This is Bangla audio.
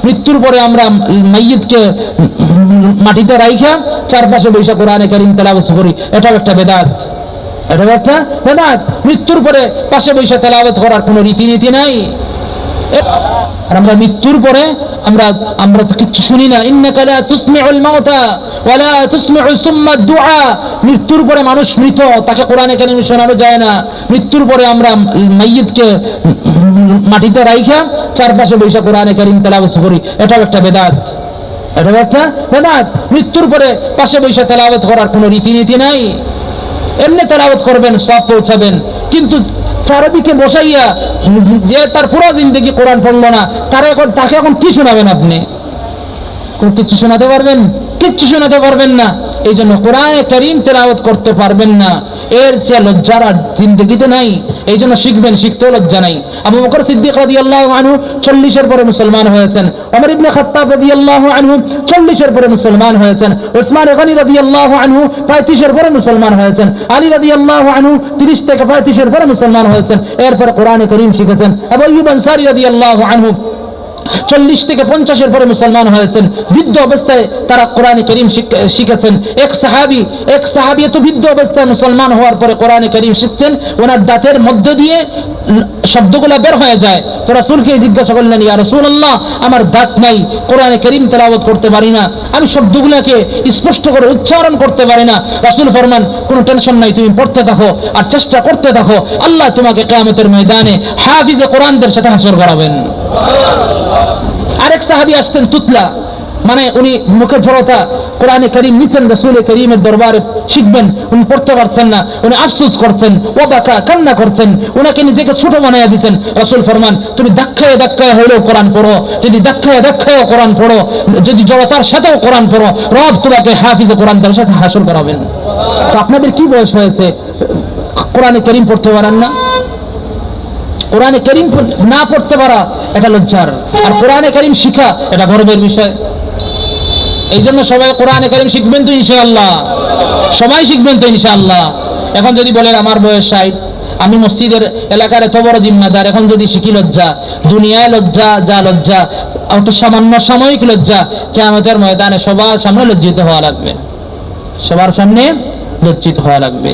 মৃত্যুর পরে আমরা মাইয়িতকে মাটিতে রাইখা চারপাশে বৈশা কোরআনে কারীম তেলাওয়াত করি, এটাও একটা বেদাত। এটাও একটা বেদাত। মৃত্যুর পরে পাশে বৈশা তেলাওয়াত করার কোনো রীতিনীতি নাই। আর আমরা মৃত্যুর পরে আমরা তো কিছু শুনি না। ইন্নাকা লা তুসমিউল মাউতা ওয়া লা তুসমিউ সুম্মা দুআ। মৃত্যুর পরে মানুষ মৃত, তাকে কোরআনে কারীম শোনানো যায় না। মৃত্যুর পরে আমরা মাইয়িতকে মাটিতে রাইখা চারপাশে বৈশা কোরআনে কারীম তেলাওয়াত করি, এটাও একটা বেদাত। এটাও একটা বেদাত। মৃত্যুর পরে পাশে বৈশা তেলাওয়াত করার কোনো রীতিনীতি নাই। এমনি তেলাওয়াত করবেন, সওয়াব পৌঁছাবেন, কিন্তু চারিদিকে বসাইয়া যে তার পুরো জিন্দেগি কোরআন পড়লো না, তাকে এখন কি শোনাবেন? আপনি কিছু শোনাতে পারবেন? কিচ্ছু শোনাতে পারবেন না। এই জন্য কোরআনে কারীম তেলাওয়াত করতে পারবেন না, এর চেয়ে লজ্জার আর জিন্দেগিতে নাই। এই জন্য শিখবেন, শিখতেও লজ্জা নাই। আবু বকর সিদ্দিক রাদিয়াল্লাহু আনহু 40-এর পরে মুসলমান হয়েছেন। ওমর ইবনে খাত্তাব রাদিয়াল্লাহু আনহু 40-এর পরে মুসলমান হয়েছেন। উসমান গনি রাদিয়াল্লাহু আনহু 35-এর পরে মুসলমান হয়েছেন। আলী রাদিয়াল্লাহু আনহু 30 থেকে 35-এর পরে মুসলমান হয়েছেন। এরপর কোরআনে কারীম শিখেছেন। আবু আইয়ুব আনসারী রাদিয়াল্লাহু আনহু 40 থেকে 50-এর পরে মুসলমান হয়েছেন। বৃদ্ধ অবস্থায় তারা কোরআনে কারীম শিখেছেন। এক সাহাবী তো বৃদ্ধ অবস্থায় মুসলমান হওয়ার পরে কোরআনে কারীম শিখছেন, ওনার দাঁতের মধ্য দিয়ে শব্দগুলা বের হয়ে যায়। তো রাসূলকে জিজ্ঞাসা করলেন, ইয়া রাসূলুল্লাহ, আমার দাঁত নাই, কোরআনে কারীম তেলাওয়াত করতে পারি না, আমি শব্দগুলোকে স্পষ্ট করে উচ্চারণ করতে পারি না। রাসূল ফরমান, কোনো টেনশন নাই, তুমি পড়তে থাকো আর চেষ্টা করতে থাকো, আল্লাহ তোমাকে কিয়ামতের ময়দানে হাফিজে কোরআনদের সাথে হাসর করাবেন। আরেক সাহাবী আসছেন তুতলা, মানে উনি মুখে জড়তা, কোরআনে কারীম নিছেন রাসূল কারীমের দরবারে শিখবেন, উনি পড়তে পারছেন না, উনি আফসোস করছেন, ওয়াবাকা, কান্না করছেন, উনাকে নিজেকে ছোট বানাইয়া দিয়েছেন। রাসূল ফরমান, তুমি ধাক্কায় ধাক্কায় হলেও কোরআন পড়ো, যদি ধাক্কায় ধাক্কায়ও কোরআন পড়ো, যদি জড়তার সাথেও কোরআন পড়ো, রব তোমাকে হাফিজে কোরআনদের সাথে হাসর করাবেন। তো আপনাদের কি বয়স হয়েছে কোরআনে কারীম পড়তে পারেন না? কোরআনে কারীম না পড়তে পারা এটা লজ্জার, আর কোরআনে কারীম শিখা এটা গর্বের বিষয়। এই জন্য সবাই কোরআনে কারীম শিখবেন তো ইনশাআল্লাহ, সবাই শিখবেন তো ইনশাআল্লাহ। এখন যদি বলেন আমার বয়স 60, আমি মসজিদের এলাকার এত বড় জিম্মাদার, এখন যদি শিখি লজ্জা, দুনিয়ায় লজ্জা, যা লজ্জা, অত সামান্য সাময়িক লজ্জা, কিয়ামতের ময়দানে সবার সামনে লজ্জিত হওয়া লাগবে, সবার সামনে লজ্জিত হওয়া লাগবে।